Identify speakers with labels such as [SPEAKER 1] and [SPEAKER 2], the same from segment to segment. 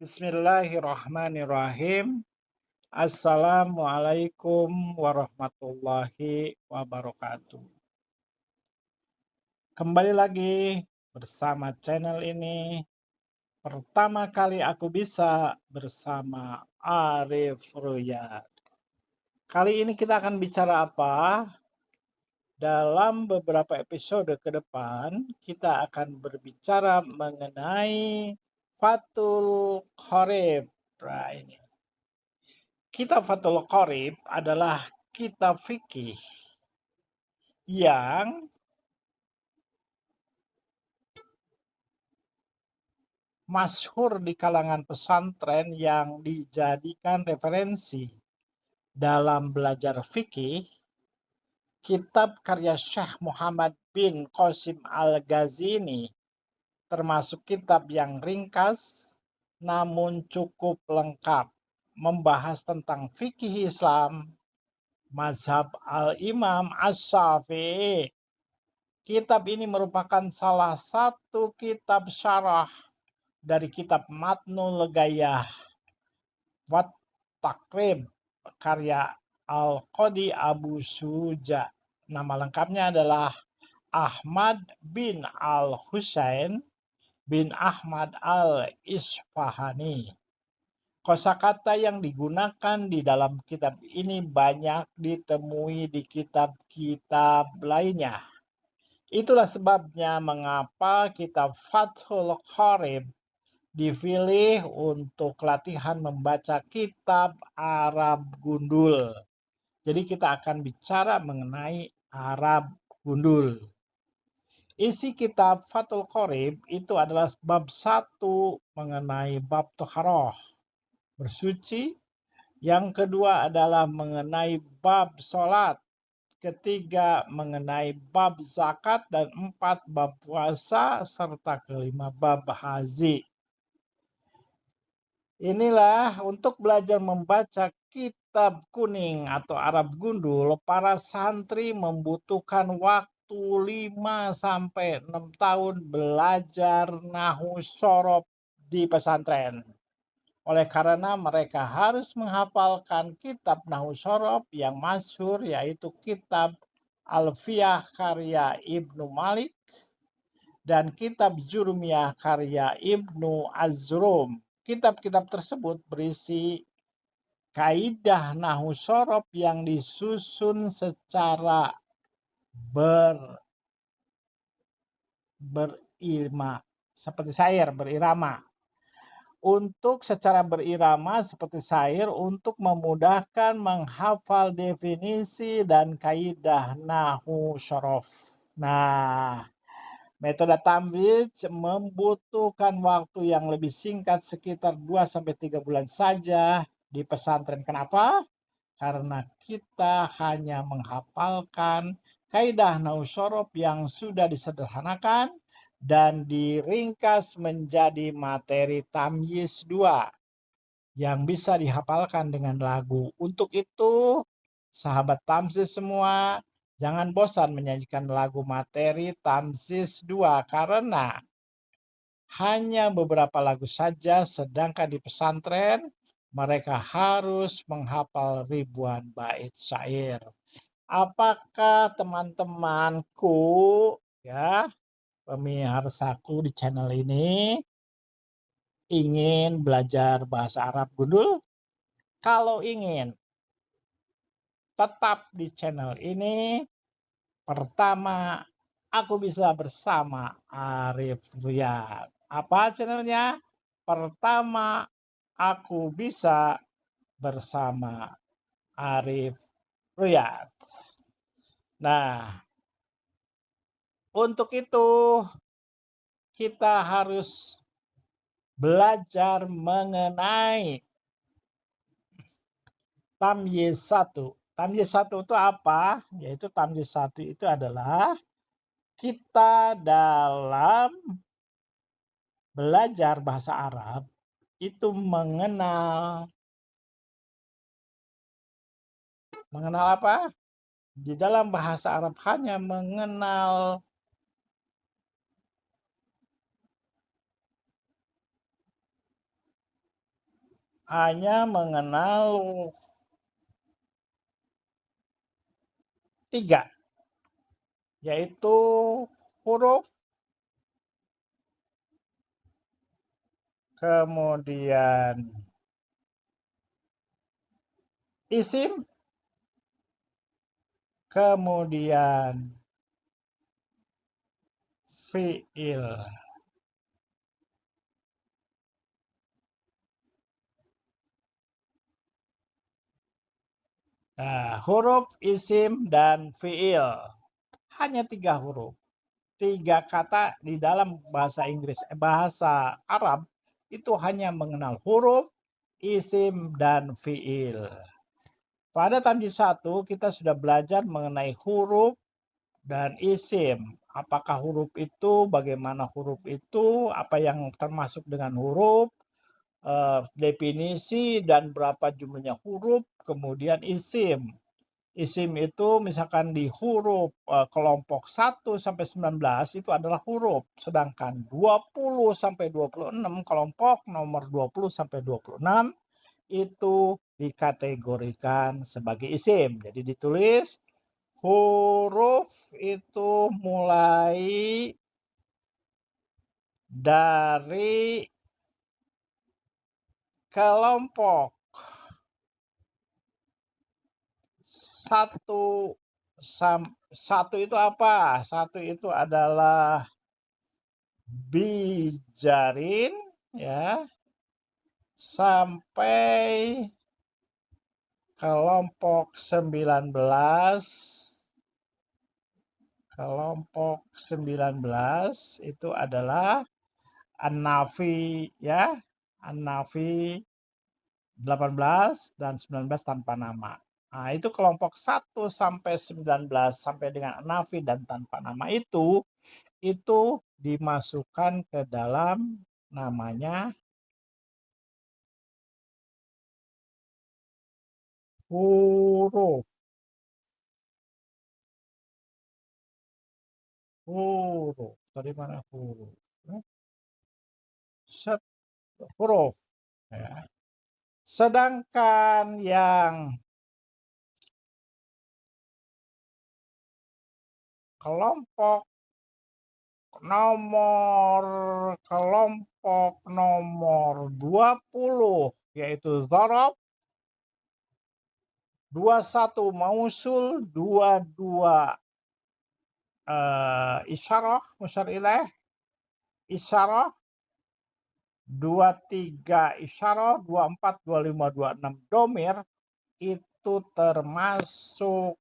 [SPEAKER 1] Bismillahirrahmanirrahim. Assalamualaikum warahmatullahi wabarakatuh. Kembali lagi bersama channel ini. Pertama kali aku bisa bersama Arif Ruyat. Kali ini kita akan bicara apa? Dalam beberapa episode ke depan, kita akan berbicara mengenai Fathul Qorib. Nah, ini. Kitab Fathul Qorib adalah kitab fikih yang masyhur di kalangan pesantren yang dijadikan referensi dalam belajar fikih. Kitab karya Syekh Muhammad bin Qasim Al-Ghazini termasuk kitab yang ringkas namun cukup lengkap, membahas tentang fikih Islam, mazhab Al-Imam Asy-Syafi'i. Kitab ini merupakan salah satu kitab syarah dari kitab Matnul Gayah wat Takrib karya Al-Qadi Abu Suja. Nama lengkapnya adalah Ahmad bin Al-Husain bin Ahmad Al-Isfahani. Kosakata yang digunakan di dalam kitab ini banyak ditemui di kitab-kitab lainnya. Itulah sebabnya mengapa kitab Fathul Qorib dipilih untuk latihan membaca kitab Arab gundul. Jadi kita akan bicara mengenai Arab gundul. Isi kitab Fathul Qorib itu adalah bab 1 mengenai bab toharoh, bersuci. Yang kedua adalah mengenai bab sholat. Ketiga mengenai bab zakat, dan 4 bab puasa, serta kelima bab haji. Inilah untuk belajar membaca kitab kuning atau Arab gundul, para santri membutuhkan waktu 5-6 tahun belajar nahwu syaraf di pesantren. Oleh karena mereka harus menghafalkan kitab nahwu syaraf yang masyhur, yaitu kitab Alfiyah karya Ibnu Malik dan kitab Jurumiyah karya Ibnu Azrum. Kitab-kitab tersebut berisi kaidah nahwu syaraf yang disusun secara berirama, seperti syair berirama. Untuk secara berirama seperti syair untuk memudahkan menghafal definisi dan kaidah nahwu syaraf. Nah, metode tamwidz membutuhkan waktu yang lebih singkat, sekitar 2-3 bulan saja di pesantren. Kenapa? Karena kita hanya menghafalkan kaidah nahwu syaraf yang sudah disederhanakan dan diringkas menjadi materi tamyiz 2 yang bisa dihafalkan dengan lagu. Untuk itu, sahabat tamyiz semua, jangan bosan menyajikan lagu materi tamyiz 2 karena hanya beberapa lagu saja, sedangkan di pesantren mereka harus menghafal ribuan bait syair. Apakah teman-temanku, ya, pemirsaku di channel ini ingin belajar bahasa Arab gundul? Kalau ingin, tetap di channel ini. Pertama, aku bisa bersama Arif Ruyat. Apa channelnya? Pertama, aku bisa bersama Arif Ruyat. Nah, untuk itu kita harus belajar mengenai tamyiz 1. Tamyiz 1 itu apa? Yaitu tamyiz 1 itu adalah kita dalam belajar bahasa Arab itu mengenal apa? Di dalam bahasa Arab hanya mengenal hanya mengenal 3, yaitu huruf, kemudian isim, kemudian fiil. Nah, huruf, isim, dan fiil. Hanya 3 huruf. 3 kata di dalam bahasa Inggris, bahasa Arab itu hanya mengenal huruf, isim, dan fiil. Pada tamyiz 1 kita sudah belajar mengenai huruf dan isim. Apakah huruf itu, bagaimana huruf itu, apa yang termasuk dengan huruf, definisi dan berapa jumlahnya huruf, kemudian isim. Isim itu misalkan di huruf kelompok 1 sampai 19 itu adalah huruf, sedangkan 20 sampai 26 kelompok nomor 20 sampai 26 itu dikategorikan sebagai isim. Jadi ditulis huruf itu mulai dari kelompok 1 1 itu apa? 1 itu adalah bijarin ya, sampai kelompok 19. Kelompok 19 itu adalah An-Nafi ya, An-Nafi 18 dan 19 tanpa nama. Nah, itu kelompok 1 sampai 19 sampai dengan An-Nafi dan tanpa nama itu dimasukkan ke dalam namanya huruf. Huruf. Dari mana huruf? Huruf. Ya. Sedangkan yang kelompok nomor 20 yaitu dzarab, 21 mausul, 22 isyarah, musyar ilaih, isyarah, 23 isyarah, 24, 25, 26 domir itu termasuk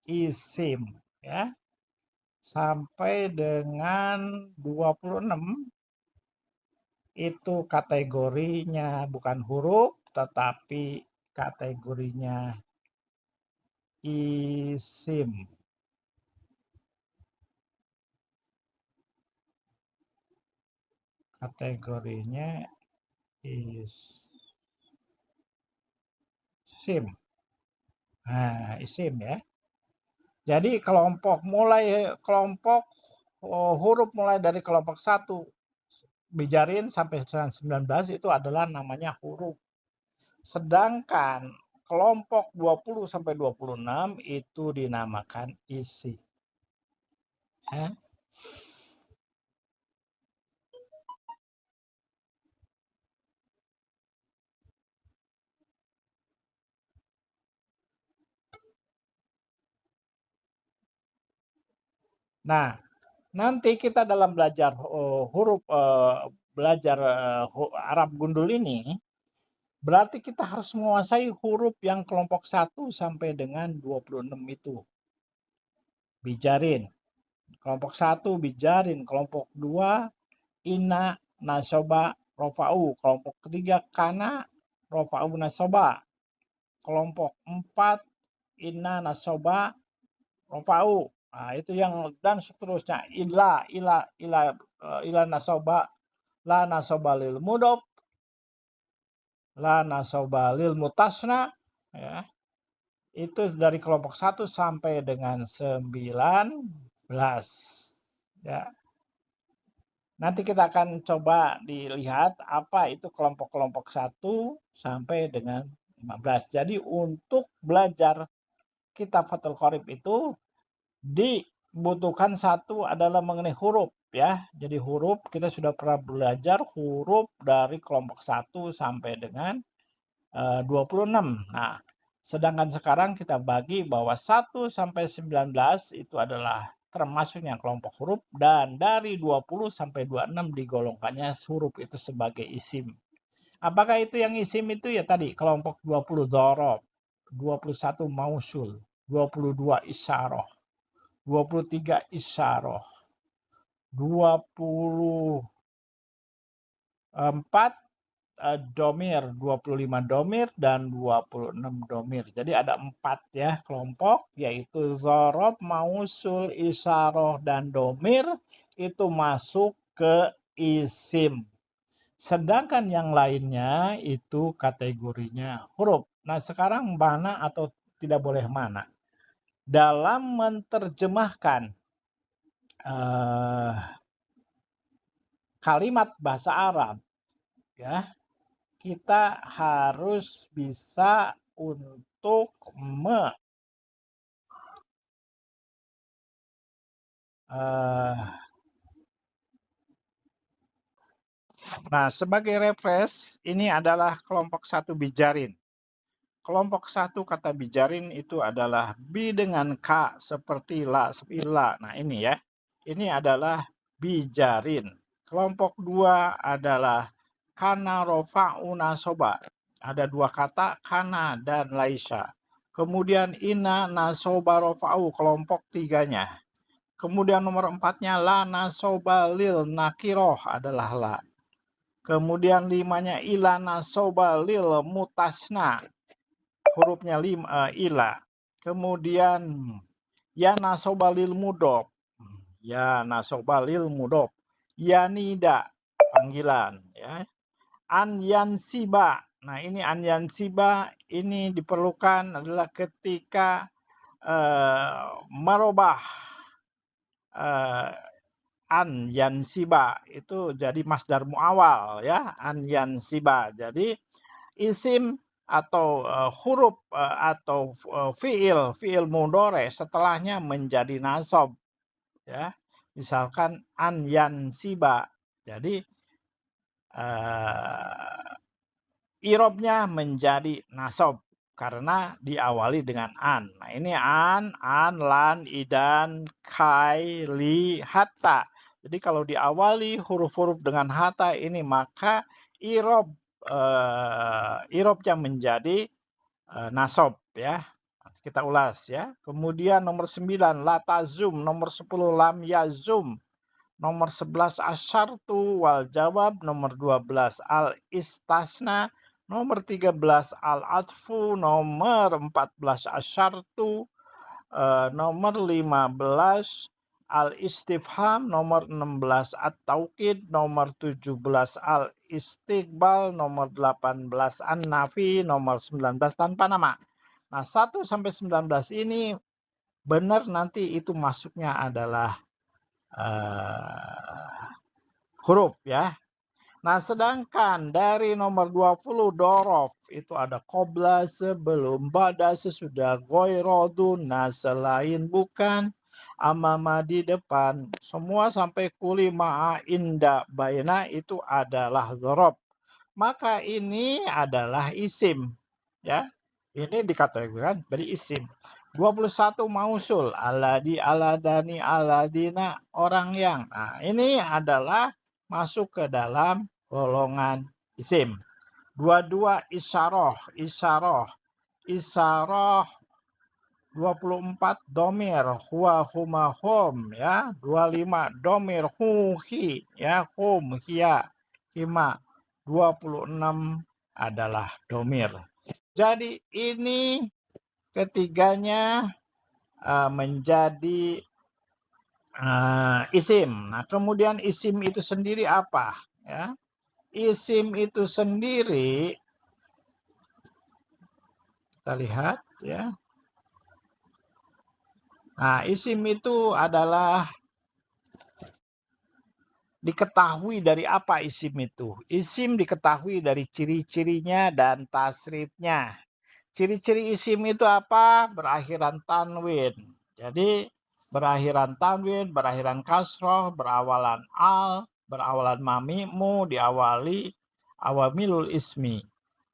[SPEAKER 1] isim ya. Sampai dengan 26 itu kategorinya bukan huruf tetapi kategorinya isim. Kategorinya isim. Nah, isim ya. Jadi kelompok huruf mulai dari kelompok 1 bijarin sampai 19 itu adalah namanya huruf. Sedangkan kelompok 20 sampai 26 itu dinamakan isim. Ya. Nah, nanti kita dalam belajar huruf belajar Arab gundul ini berarti kita harus menguasai huruf yang kelompok 1 sampai dengan 26 itu. Bijarin. Kelompok 1 bijarin, kelompok 2 ina, nasoba, rofa'u, kelompok ketiga kana, rofa'u, nasoba, kelompok 4 ina, nasoba, rofa'u. Nah, itu yang dan seterusnya ila nasoba, la nasoba lil mudob, la nasoba lil mutasna ya. Itu dari kelompok 1 sampai dengan 19 ya. Nanti kita akan coba dilihat apa itu kelompok-kelompok 1 sampai dengan 15. Jadi untuk belajar kitab Fathul Qorib itu dibutuhkan satu adalah mengenai huruf ya. Jadi huruf kita sudah pernah belajar huruf dari kelompok 1 sampai dengan 26. Nah, sedangkan sekarang kita bagi bahwa 1 sampai 19 itu adalah termasuknya kelompok huruf, dan dari 20 sampai 26 digolongkannya huruf itu sebagai isim. Apakah itu yang isim itu ya tadi kelompok 20 dzaraf, 21 mausul, 22 isyarah, 23 isyarah, 24 domir, 25 domir, dan 26 domir. Jadi ada 4 ya kelompok, yaitu dzaraf, mausul, isyarah, dan domir itu masuk ke isim. Sedangkan yang lainnya itu kategorinya huruf. Nah sekarang mana atau tidak boleh mana? Dalam menerjemahkan kalimat bahasa Arab ya, kita harus bisa untuk nah, sebagai refresh, ini adalah kelompok 1 bijarin. Kelompok 1 kata bijarin itu adalah bi dengan ka seperti la, seperti la. Nah, ini ya. Ini adalah bijarin. Kelompok 2 adalah kana rofa'u nasoba. Ada 2 kata, kana dan laisa. Kemudian ina nasoba rofa'u, kelompok 3-nya. Kemudian nomor 4-nya la nasoba lil nakiroh adalah la. Kemudian 5-nya ila nasoba lil mutasna, hurufnya ila. Kemudian ya nasoba lil mudob, ya nasoba lil mudob. Ya nida, panggilan ya. An yansiba. Nah, ini an yansiba ini diperlukan adalah ketika marobah an yansiba itu jadi masdar muawal ya, an yansiba. Jadi isim atau huruf atau fiil mudhari setelahnya menjadi nasab ya. Misalkan an yansiba. Jadi irobnya menjadi nasab karena diawali dengan an. Nah, ini an, lan, idan, kai, li, hatta. Jadi kalau diawali huruf-huruf dengan hatta ini maka irobnya menjadi nasab ya. Kita ulas ya. Kemudian nomor 9 latazum, nomor 10 lam yazum, nomor 11 asyartu wal jawab, nomor 12 al istasna, nomor 13 al atfu, nomor 14 asyartu, nomor 15 al istifham, nomor 16 at taukid, nomor 17 al istiqbal, nomor 18 an nafi, nomor 19 tanpa nama. Nah, 1 sampai 19 ini benar nanti itu masuknya adalah huruf ya. Nah, sedangkan dari nomor 20 dorof itu ada qobla, sebelum, bada, sesudah, goirodun, nah selain, bukan, amama di depan, semua sampai kuli ma'a inda baina itu adalah dorof. Maka ini adalah isim ya. Ini dikategorikan dari isim. 21 mausul, aladi, aladani, aladina, orang yang. Nah, ini adalah masuk ke dalam golongan isim. 22 isyaroh, isyarah 24 domir, huwa, huma, hum ya. 25 domir, huhi ya, hum, hiya, hima. 26 adalah domir. Jadi ini ketiganya menjadi isim. Nah, kemudian isim itu sendiri apa ya? Isim itu sendiri kita lihat ya. Nah, isim itu adalah Diketahui dari apa isim itu? Isim diketahui dari ciri-cirinya dan tasrifnya. Ciri-ciri isim itu apa? Berakhiran tanwin. Jadi berakhiran tanwin, berakhiran kasroh, berawalan al, berawalan mamimu, diawali awamilul ismi.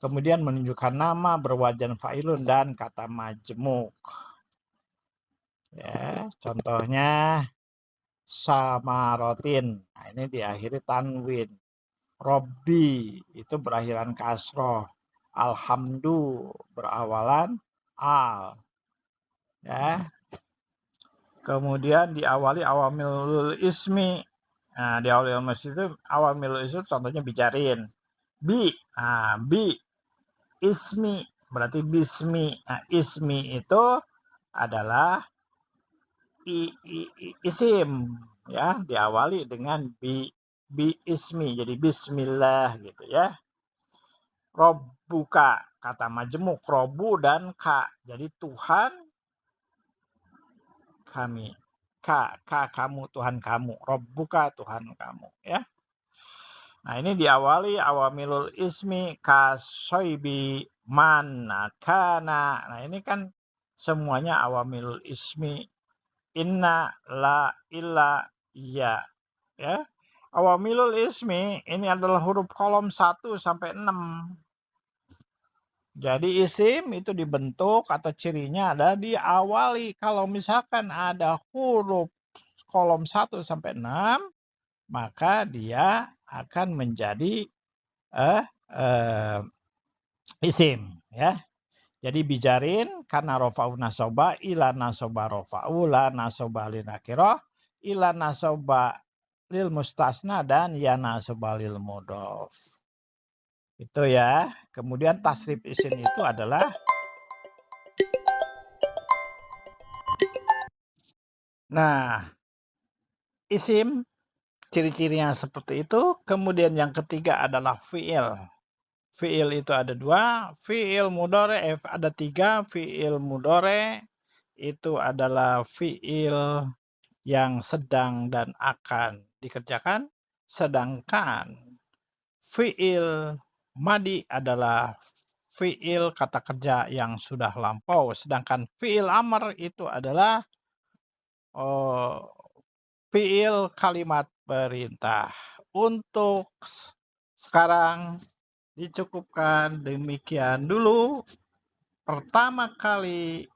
[SPEAKER 1] Kemudian menunjukkan nama, berwajan fa'ilun, dan kata majmuk. Ya, contohnya samarotin. Nah, ini diakhiri tanwin. Robbi itu berakhiran kasroh. Alhamdu berawalan al. Ya. Kemudian diawali awamilul ismi. Nah, diawali awamilul ismi contohnya bijarin. Bi ismi berarti bismi. Nah, ismi itu adalah isim, ya, diawali dengan bi ismi, jadi bismillah gitu ya. Robbuka, kata majemuk, robu dan ka, jadi Tuhan kami. Ka kamu, Tuhan kamu. Robbuka, Tuhan kamu, ya. Nah, ini diawali awamilul ismi kasoibi manakana. Nah, ini kan semuanya awamilul ismi. Inna, la, illa, ya. Ya. Awamilul ismi ini adalah huruf kolom 1 sampai 6. Jadi isim itu dibentuk atau cirinya adalah diawali. Kalau misalkan ada huruf kolom 1 sampai 6, maka dia akan menjadi isim, ya. Jadi bijarin karena rofa'u nasoba, ila nasoba rofa'u, la nasoba linakiroh, ila nasoba lil mustasna, dan ya nasoba lil mudof. Itu ya. Kemudian tasrif isim itu adalah isim ciri-cirinya seperti itu. Kemudian yang ketiga adalah fi'il. Fi'il itu ada 2, fi'il mudhore ada 3. Fi'il mudhore itu adalah fi'il yang sedang dan akan dikerjakan, sedangkan fi'il madi adalah fi'il kata kerja yang sudah lampau, sedangkan fi'il amr itu adalah fi'il kalimat perintah. Untuk sekarang dicukupkan demikian dulu. Pertama kali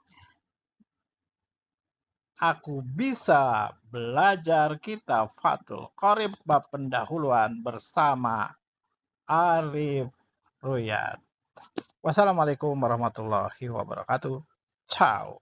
[SPEAKER 1] aku bisa belajar kitab Fathul Qorib bab pendahuluan bersama Arif Ruyad. Wassalamualaikum warahmatullahi wabarakatuh. Ciao.